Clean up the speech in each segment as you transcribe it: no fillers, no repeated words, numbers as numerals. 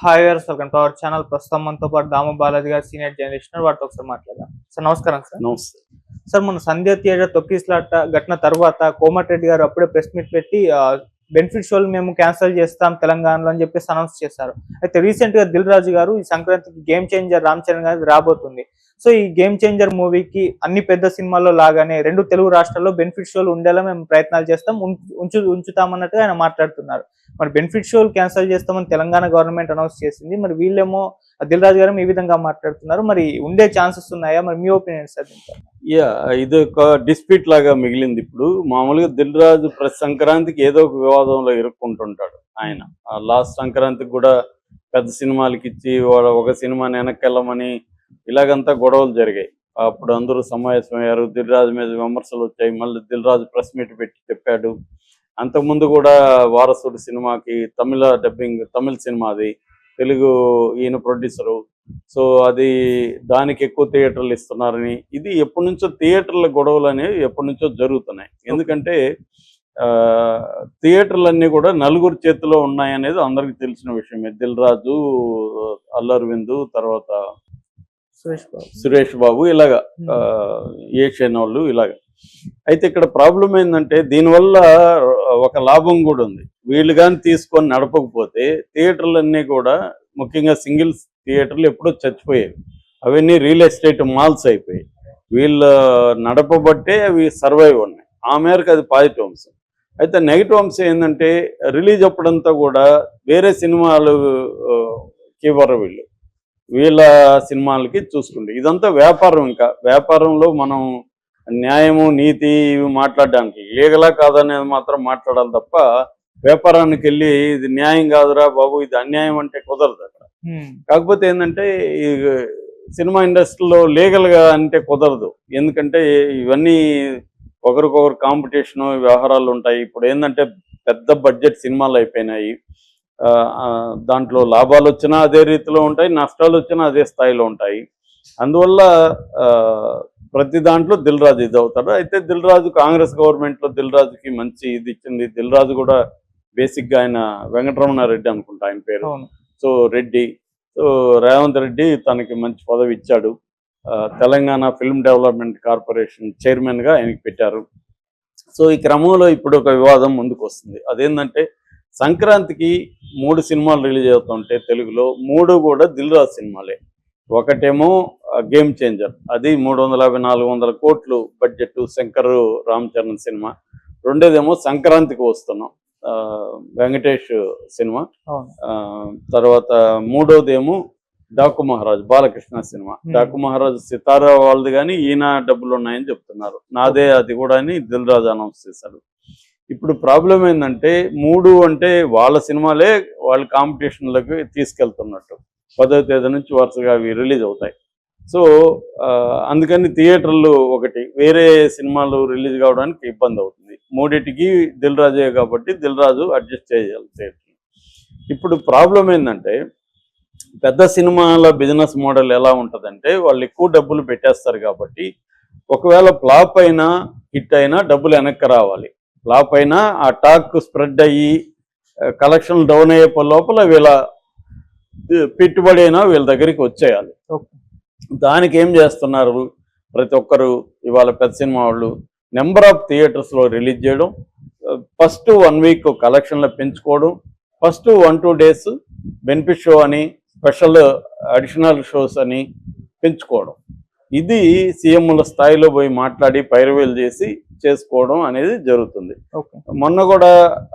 Hi గారు, welcome to our channel. ప్రస్తుతం మనతో పాటు దాము బాలాజీ గారు, సీనియర్ జర్నలిస్ట్, వాటితో ఒకసారి మాట్లాడదాం. సార్ నమస్కారం. సార్ నమస్తే. సార్ మన సంధ్య థియేటర్ తొక్కిసలాట ఘటన తర్వాత కోమటిరెడ్డి గారు అప్పుడే ప్రెస్ మీట్ పెట్టి బెనిఫిట్ షోలు మేము క్యాన్సిల్ చేస్తాం తెలంగాణలో అని చెప్పేసి అనౌన్స్ చేశారు. అయితే రీసెంట్ గా దిల్ రాజు గారు ఈ సంక్రాంతికి గేమ్ చేంజర్ రామ్ చరణ్ గారు రాబోతుంది. సో ఈ గేమ్ చేంజర్ మూవీకి అన్ని పెద్ద సినిమాల్లో లాగానే రెండు తెలుగు రాష్ట్రాల్లో బెనిఫిట్ షోలు ఉండేలా మేము ప్రయత్నాలు చేస్తాం, ఉంచుతామన్నట్టుగా ఆయన మాట్లాడుతున్నారు. మరి బెనిఫిట్ షోలు క్యాన్సిల్ చేస్తామని తెలంగాణ గవర్నమెంట్ అనౌన్స్ చేసింది. మరి వీళ్ళేమో దిల్ రాజు గారు ఈ విధంగా మాట్లాడుతున్నారు. మరి ఉండే ఛాన్సెస్ ఉన్నాయా? మరి మీ ఒపీనియన్ సార్? ఇది ఒక డిస్ప్యూట్ లాగా మిగిలింది. ఇప్పుడు మామూలుగా దిల్ రాజు ప్రతి సంక్రాంతికి ఏదో ఒక వివాదంలో ఇరుక్కుంటుంటాడు. ఆయన లాస్ట్ సంక్రాంతికి కూడా పెద్ద సినిమాలకి ఇచ్చి ఒక సినిమాని వెనక్కెళ్ళమని ఇలాగంతా గొడవలు జరిగాయి. అప్పుడు అందరూ సమావేశమయ్యారు, దిల్ రాజు మీద విమర్శలు వచ్చాయి. మళ్ళీ దిల్ రాజు ప్రెస్ మీట్ పెట్టి చెప్పాడు. అంతకుముందు కూడా వారసుడు సినిమాకి తమిళ డబ్బింగ్, తమిళ సినిమా, అది తెలుగు ఈయన ప్రొడ్యూసరు. సో అది దానికి ఎక్కువ థియేటర్లు ఇస్తున్నారని, ఇది ఎప్పటి నుంచో థియేటర్ల గొడవలు అనేవి ఎప్పటి నుంచో జరుగుతున్నాయి. ఎందుకంటే థియేటర్లన్నీ కూడా నలుగురు చేతిలో ఉన్నాయనేది అందరికి తెలిసిన విషయమే. దిల్ రాజు, అల్లు అరవింద్, తర్వాత సురేష్ బాబు, ఇలాగా ఏషియన్ వాళ్ళు ఇలాగా. అయితే ఇక్కడ ప్రాబ్లం ఏంటంటే దీనివల్ల ఒక లాభం కూడా ఉంది. వీళ్ళు కానీ తీసుకొని నడపకపోతే థియేటర్లన్నీ కూడా, ముఖ్యంగా సింగిల్ థియేటర్లు ఎప్పుడో చచ్చిపోయాయి. అవన్నీ రియల్ ఎస్టేట్ మాల్స్ అయిపోయాయి. వీళ్ళు నడపబట్టే అవి సర్వైవ్ ఉన్నాయి. ఆ మేరకు అది పాజిటివ్ అంశం. అయితే నెగిటివ్ అంశం ఏంటంటే రిలీజ్ అప్పుడంతా కూడా వేరే సినిమాలకి ఇవ్వరు వీళ్ళ సినిమాలకి చూసుకుంటే. ఇదంతా వ్యాపారం. ఇంకా వ్యాపారంలో మనం న్యాయము, నీతి ఇవి మాట్లాడడానికి, లీగలా కాదనేది మాత్రం మాట్లాడాలి తప్ప వ్యాపారానికి వెళ్ళి ఇది న్యాయం కాదురా బాబు, ఇది అన్యాయం అంటే కుదరదు అక్కడ. కాకపోతే ఏంటంటే ఈ సినిమా ఇండస్ట్రీలో లీగల్గా అంటే కుదరదు. ఎందుకంటే ఇవన్నీ ఒకరికొకరు కాంపిటీషను, వ్యవహారాలు ఉంటాయి. ఇప్పుడు ఏంటంటే పెద్ద బడ్జెట్ సినిమాలు అయిపోయినాయి. దాంట్లో లాభాలు వచ్చినా అదే రీతిలో ఉంటాయి, నష్టాలు వచ్చినా అదే స్థాయిలో ఉంటాయి. అందువల్ల ప్రతి దాంట్లో దిల్ రాజు ఇది అవుతాడు. అయితే దిల్ రాజు కాంగ్రెస్ గవర్నమెంట్లో దిల్ రాజుకి మంచి ఇది ఇచ్చింది. దిల్ రాజు కూడా బేసిక్గా ఆయన వెంకటరమణారెడ్డి అనుకుంటా ఆయన పేరు. సో రెడ్డి, సో రేవంత్ రెడ్డి తనకి మంచి పదవి ఇచ్చాడు. తెలంగాణ ఫిల్మ్ డెవలప్మెంట్ కార్పొరేషన్ చైర్మన్గా ఆయనకి పెట్టారు. సో ఈ క్రమంలో ఇప్పుడు ఒక వివాదం ముందుకు వస్తుంది. అదేంటంటే సంక్రాంతికి 3 సినిమాలు రిలీజ్ అవుతుంటే తెలుగులో 3 కూడా దిల్ రాజు సినిమాలే. ఒకటేమో గేమ్ చేంజర్, అది 350-400 కోట్లు బడ్జెట్, శంకర్ రామ్ చరణ్ సినిమా. రెండోదేమో సంక్రాంతికి వస్తున్నాం, వెంకటేష్ సినిమా. తర్వాత మూడోదేమో డాకు మహారాజ్, బాలకృష్ణ సినిమా. డాకు మహారాజ్ సితారా వాళ్ళది, కానీ ఈయన డబ్బులు ఉన్నాయని చెప్తున్నారు. నాదే అది కూడా అని దిల్ రాజు అనౌన్స్ చేశాడు. ఇప్పుడు ప్రాబ్లం ఏంటంటే 3 అంటే వాళ్ళ సినిమాలే వాళ్ళ కాంపిటీషన్లకు తీసుకెళ్తున్నట్టు. 10వ తేదీ నుంచి వరుసగా అవి రిలీజ్ అవుతాయి. సో అందుకని థియేటర్లు ఒకటి, వేరే సినిమాలు రిలీజ్ కావడానికి ఇబ్బంది అవుతుంది. 3టికి దిల్ రాజే కాబట్టి దిల్ రాజు అడ్జస్ట్ చేయాలి థియేటర్. ఇప్పుడు ప్రాబ్లం ఏంటంటే పెద్ద సినిమాల బిజినెస్ మోడల్ ఎలా ఉంటుందంటే వాళ్ళు ఎక్కువ డబ్బులు పెట్టేస్తారు కాబట్టి ఒకవేళ ఫ్లాప్ అయినా హిట్ అయినా డబ్బులు వెనక్కి రావాలి. ఫ్లాప్ అయినా ఆ టాక్ స్ప్రెడ్ అయ్యి కలెక్షన్లు డౌన్ అయ్యే లోపల వీళ్ళ పెట్టుబడి అయినా వీళ్ళ దగ్గరికి వచ్చేయాలి. దానికి ఏం చేస్తున్నారు ప్రతి ఒక్కరు ఇవాళ పెద్ద సినిమా వాళ్ళు, నెంబర్ ఆఫ్ థియేటర్స్లో రిలీజ్ చేయడం, ఫస్ట్ 1 వీక్ కలెక్షన్లు పెంచుకోవడం, ఫస్ట్ 1-2 డేస్ బెనిఫిట్ షో అని, స్పెషల్ అడిషనల్ షోస్ అని పెంచుకోవడం. ఇది సీఎంల స్థాయిలో పోయి మాట్లాడి పైరవీలు చేసి చేసుకోవడం అనేది జరుగుతుంది. మొన్న కూడా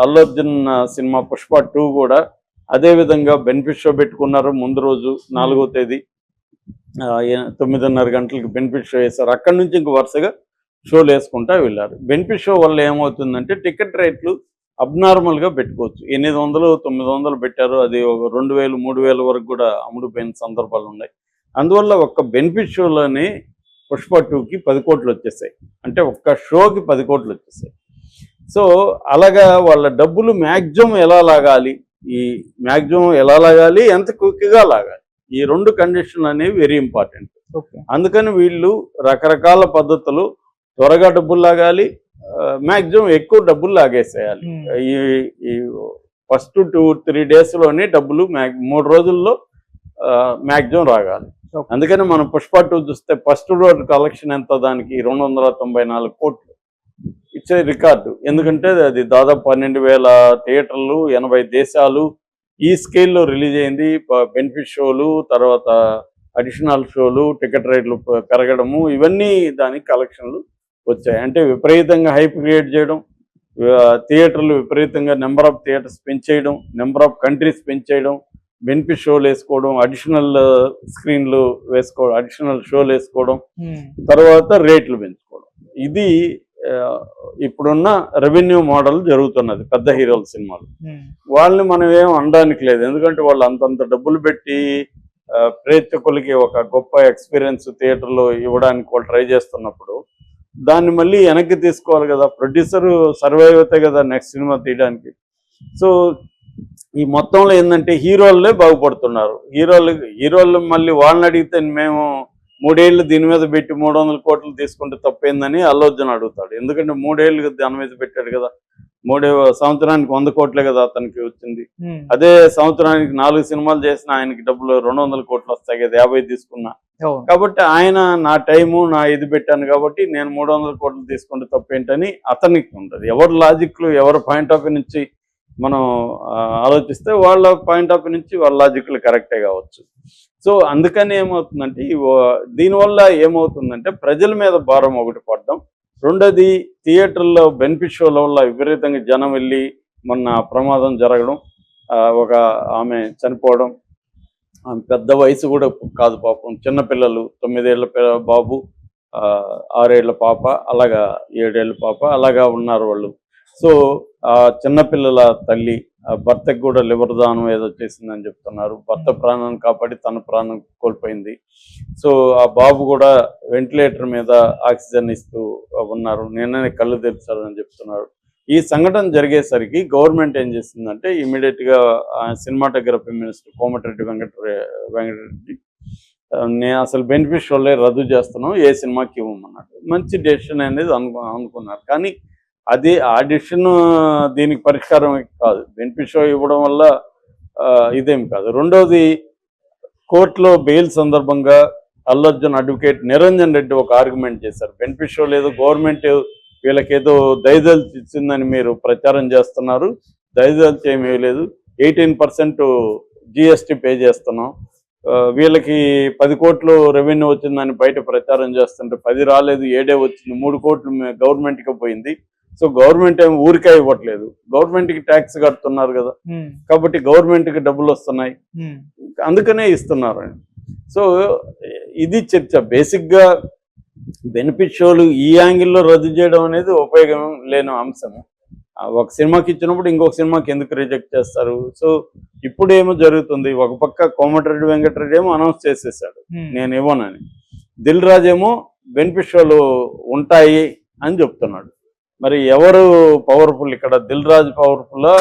అల్లు అర్జున్ సినిమా పుష్ప 2 కూడా అదే విధంగా బెనిఫిట్ షో పెట్టుకున్నారు. ముందు రోజు 4వ తేదీ 9:30 గంటలకు బెనిఫిట్ షో వేశారు. అక్కడి నుంచి ఇంక వరుసగా షోలు వేసుకుంటా వెళ్ళారు. బెనిఫిట్ షో వల్ల ఏమవుతుందంటే టికెట్ రేట్లు అబ్నార్మల్గా పెట్టుకోవచ్చు. 800-900 పెట్టారు. అది ఒక 2000-3000 వరకు కూడా అమ్ముడుపోయిన సందర్భాలు ఉన్నాయి. అందువల్ల ఒక్క బెనిఫిట్ షోలోనే పుష్ప 2కి 10 కోట్లు వచ్చేసాయి. అంటే ఒక్క షోకి 10 కోట్లు వచ్చేసాయి. సో అలాగా వాళ్ళ డబ్బులు మ్యాక్సిమం ఎలా లాగాలి, ఎంత క్విక్గా లాగాలి, ఈ 2 కండిషన్లు అనేవి వెరీ ఇంపార్టెంట్. అందుకని వీళ్ళు రకరకాల పద్ధతులు, త్వరగా డబ్బులు లాగాలి, మ్యాక్సిమం ఎక్కువ డబ్బులు లాగేసేయాలి. ఈ ఫస్ట్ 2-3 డేస్లోనే డబ్బులు 3 రోజుల్లో మ్యాక్సిమం రాగాలి. అందుకని మనం పుష్ప 2 చూస్తే ఫస్ట్ రోజు కలెక్షన్ ఎంత, దానికి 294 కోట్లు. It's record. ఎందుకంటే అది దాదాపు 12,000 థియేటర్లు, 80 దేశాలు ఈ స్కేల్లో రిలీజ్ అయింది. బెనిఫిట్ షోలు, తర్వాత అడిషనల్ షోలు, టికెట్ రేట్లు పెరగడము, ఇవన్నీ దానికి కలెక్షన్లు వచ్చాయి. అంటే విపరీతంగా హైప్ క్రియేట్ చేయడం, థియేటర్లు విపరీతంగా నెంబర్ ఆఫ్ థియేటర్స్ పెంచేయడం, నెంబర్ ఆఫ్ కంట్రీస్ పెంచేయడం, బెనిఫిట్ షోలు వేసుకోవడం, అడిషనల్ స్క్రీన్లు వేసుకోవడం, అడిషనల్ షోలు వేసుకోవడం, తర్వాత రేట్లు పెంచుకోవడం. ఇది ఇప్పుడున్న రెవెన్యూ మోడల్ జరుగుతున్నది పెద్ద హీరోల సినిమాలు. వాళ్ళని మనం ఏం అనడానికి లేదు, ఎందుకంటే వాళ్ళు అంతంత డబ్బులు పెట్టి ప్రేక్షకులకి ఒక గొప్ప ఎక్స్పీరియన్స్ థియేటర్లో ఇవ్వడానికి వాళ్ళు ట్రై చేస్తున్నప్పుడు దాన్ని మళ్ళీ వెనక్కి తీసుకోవాలి కదా. ప్రొడ్యూసర్ సర్వైవ్ అవుతాయి కదా నెక్స్ట్ సినిమా తీయడానికి. సో ఈ మొత్తంలో ఏంటంటే హీరోలే బాగుపడుతున్నారు. హీరోలు మళ్ళీ వాళ్ళని అడిగితే మేము 3 ఏళ్ళు దీని మీద పెట్టి 300 కోట్లు తీసుకుంటే తప్పేందని అల్లు అర్జున్ అడుగుతాడు. ఎందుకంటే 3 ఏళ్ళు దాని మీద పెట్టాడు కదా. 3 సంవత్సరానికి 100 కోట్లే కదా అతనికి వచ్చింది. అదే సంవత్సరానికి 4 సినిమాలు చేసిన ఆయనకి డబ్బులు 200 కోట్లు వస్తాయి కదా 50 తీసుకున్నా. కాబట్టి ఆయన నా టైము నా ఇది పెట్టాను కాబట్టి నేను 300 కోట్లు తీసుకుంటే తప్పేంటని అతనికి ఉంటుంది. ఎవరి లాజిక్లు ఎవరి పాయింట్ ఆఫ్ వ్యూ నుంచి మనం ఆలోచిస్తే వాళ్ళ పాయింట్ ఆఫ్ వ్యూ నుంచి వాళ్ళ లాజిక్లు కరెక్టే కావచ్చు. సో అందుకని ఏమవుతుందంటే దీనివల్ల ఏమవుతుందంటే ప్రజల మీద భారం ఒకటి పడడం, రెండోది థియేటర్లో బెనిఫిట్ షోల వల్ల విపరీతంగా జనం వెళ్ళి మొన్న ప్రమాదం జరగడం, ఒక ఆమె చనిపోవడం, ఆమె పెద్ద వయసు కూడా కాదు పాపం, చిన్నపిల్లలు 9 ఏళ్ల బాబు, 6 ఏళ్ల పాప, అలాగా 7 ఏళ్ల పాప, అలాగా ఉన్నారు వాళ్ళు. సో ఆ చిన్నపిల్లల తల్లి భర్తకు కూడా లివర్ దానం ఏదో చేసిందని చెప్తున్నారు. భర్త ప్రాణాన్ని కాపాడి తన ప్రాణం కోల్పోయింది. సో ఆ బాబు కూడా వెంటిలేటర్ మీద ఆక్సిజన్ ఇస్తూ ఉన్నారు, నిన్ననే కళ్ళు తెరిచారని చెప్తున్నారు. ఈ సంఘటన జరిగేసరికి గవర్నమెంట్ ఏం చేసిందంటే ఇమీడియట్గా సినిమాటోగ్రఫీ మినిస్టర్ కోమటిరెడ్డి వెంకటరెడ్డి నేను అసలు బెనిఫిట్ షోలే రద్దు చేస్తున్నాం, ఏ సినిమాకి ఇవ్వమన్నాడు. మంచి డెసిషన్ అనేది అనుకున్నారు. కానీ అది ఆ డెసిషన్ దీనికి పరిష్కారం కాదు. బెనిఫిట్ షో ఇవ్వడం వల్ల ఇదేం కాదు. రెండోది, కోర్టులో బెయిల్ సందర్భంగా అల్లు అర్జున్ అడ్వకేట్ నిరంజన్ రెడ్డి ఒక ఆర్గ్యుమెంట్ చేశారు. బెనిఫిట్ షో లేదు, గవర్నమెంట్ వీళ్ళకేదో దయదలిచి ఇచ్చిందని మీరు ప్రచారం చేస్తున్నారు. దయదలిచి ఏమీ లేదు, 18% GST పే చేస్తున్నాం. వీళ్ళకి 10 కోట్లు రెవెన్యూ వచ్చిందని బయట ప్రచారం చేస్తుంటే 10 రాలేదు, 7 వచ్చింది, 3 కోట్లు గవర్నమెంట్కి పోయింది. సో గవర్నమెంట్ ఏమి ఊరికే ఇవ్వట్లేదు, గవర్నమెంట్కి ట్యాక్స్ కడుతున్నారు కదా, కాబట్టి గవర్నమెంట్కి డబ్బులు వస్తున్నాయి, అందుకనే ఇస్తున్నారు. సో ఇది చర్చ. బేసిక్గా బెనిఫిట్ షోలు ఈ యాంగిల్లో రద్దు చేయడం అనేది ఉపయోగం లేని అంశం. ఒక సినిమాకి ఇచ్చినప్పుడు ఇంకొక సినిమాకి ఎందుకు రిజెక్ట్ చేస్తారు? సో ఇప్పుడు ఏమో జరుగుతుంది, ఒక పక్క కోమటిరెడ్డి వెంకటరెడ్డి ఏమో అనౌన్స్ చేసేసాడు నేను ఇవ్వనని, దిల్ రాజు ఏమో బెనిఫిట్ షోలు ఉంటాయి అని చెప్తున్నాడు. మరి ఎవరు పవర్ఫుల్ ఇక్కడ? దిల్ రాజు పవర్ఫుల్లా,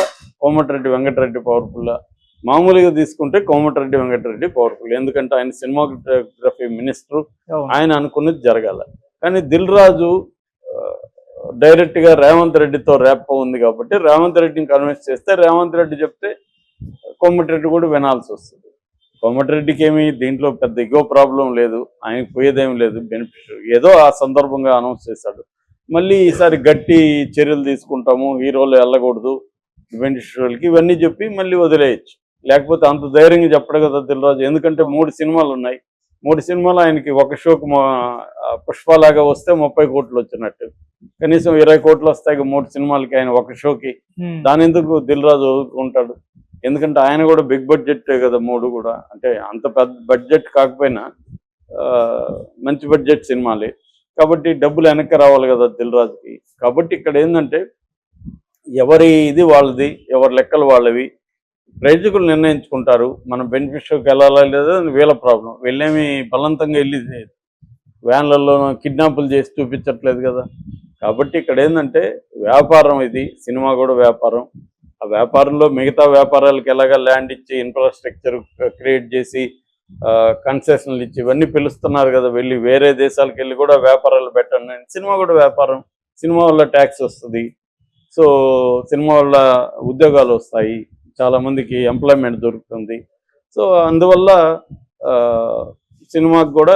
కోమటిరెడ్డి వెంకటరెడ్డి పవర్ఫుల్లా? మామూలుగా తీసుకుంటే కోమటిరెడ్డి వెంకటరెడ్డి పవర్ఫుల్, ఎందుకంటే ఆయన సినిమాటోగ్రఫీ మినిస్టర్, ఆయన అనుకున్నది జరగాల. కానీ దిల్ రాజు డైరెక్ట్గా రేవంత్ రెడ్డితో రేప ఉంది కాబట్టి రేవంత్ రెడ్డిని కన్విన్స్ చేస్తే రేవంత్ రెడ్డి చెప్తే కోమటిరెడ్డి కూడా వినాల్సి వస్తుంది. కోమటిరెడ్డికి ఏమి దీంట్లో పెద్ద ఇగో ప్రాబ్లం లేదు, ఆయనకు పోయేదేం లేదు. బెనిఫిట్ ఏదో ఆ సందర్భంగా అనౌన్స్ చేశాడు. మళ్ళీ ఈసారి గట్టి చర్యలు తీసుకుంటాము, హీరోలు వెళ్ళకూడదు బెనిఫిట్ షోలకి, ఇవన్నీ చెప్పి మళ్ళీ వదిలేయచ్చు. లేకపోతే అంత ధైర్యంగా చెప్పడు కదా దిల్ రాజు, ఎందుకంటే 3 సినిమాలు ఉన్నాయి. 3 సినిమాలు ఆయనకి ఒక షోకి పుష్పలాగా వస్తే 30 కోట్లు వచ్చినట్టు, కనీసం 20 కోట్లు వస్తాయి 3 సినిమాలకి ఆయన ఒక షోకి. దాని ఎందుకు దిల్ రాజు ఉంటాడు? ఎందుకంటే ఆయన కూడా బిగ్ బడ్జెట్ కదా 3 కూడా, అంటే అంత పెద్ద బడ్జెట్ కాకపోయినా మంచి బడ్జెట్ సినిమాలే కాబట్టి డబ్బులు వెనక్కి రావాలి కదా దిల్ రాజుకి. కాబట్టి ఇక్కడ ఏంటంటే ఎవరి ఇది వాళ్ళది, ఎవరి లెక్కలు వాళ్ళవి, ప్రేక్షకులు నిర్ణయించుకుంటారు మనం బెనిఫిట్ షోకి వెళ్ళాలా లేదా వీళ్ళ ప్రాబ్లం. వీళ్ళేమి బలవంతంగా వెళ్ళి వ్యాన్లలో కిడ్నాపులు చేసి చూపించట్లేదు కదా. కాబట్టి ఇక్కడ ఏంటంటే వ్యాపారం, ఇది సినిమా కూడా వ్యాపారం. ఆ వ్యాపారంలో మిగతా వ్యాపారాలకు ఎలాగా ల్యాండ్ ఇచ్చి ఇన్ఫ్రాస్ట్రక్చర్ క్రియేట్ చేసి కన్సెషన్లు ఇచ్చి ఇవన్నీ పిలుస్తున్నారు కదా, వెళ్ళి వేరే దేశాలకు వెళ్ళి కూడా వ్యాపారాలు పెట్టండి. సినిమా కూడా వ్యాపారం, సినిమా వల్ల ట్యాక్స్ వస్తుంది, సో సినిమా వల్ల ఉద్యోగాలు వస్తాయి, చాలా మందికి ఎంప్లాయ్మెంట్ దొరుకుతుంది. సో అందువల్ల సినిమాకి కూడా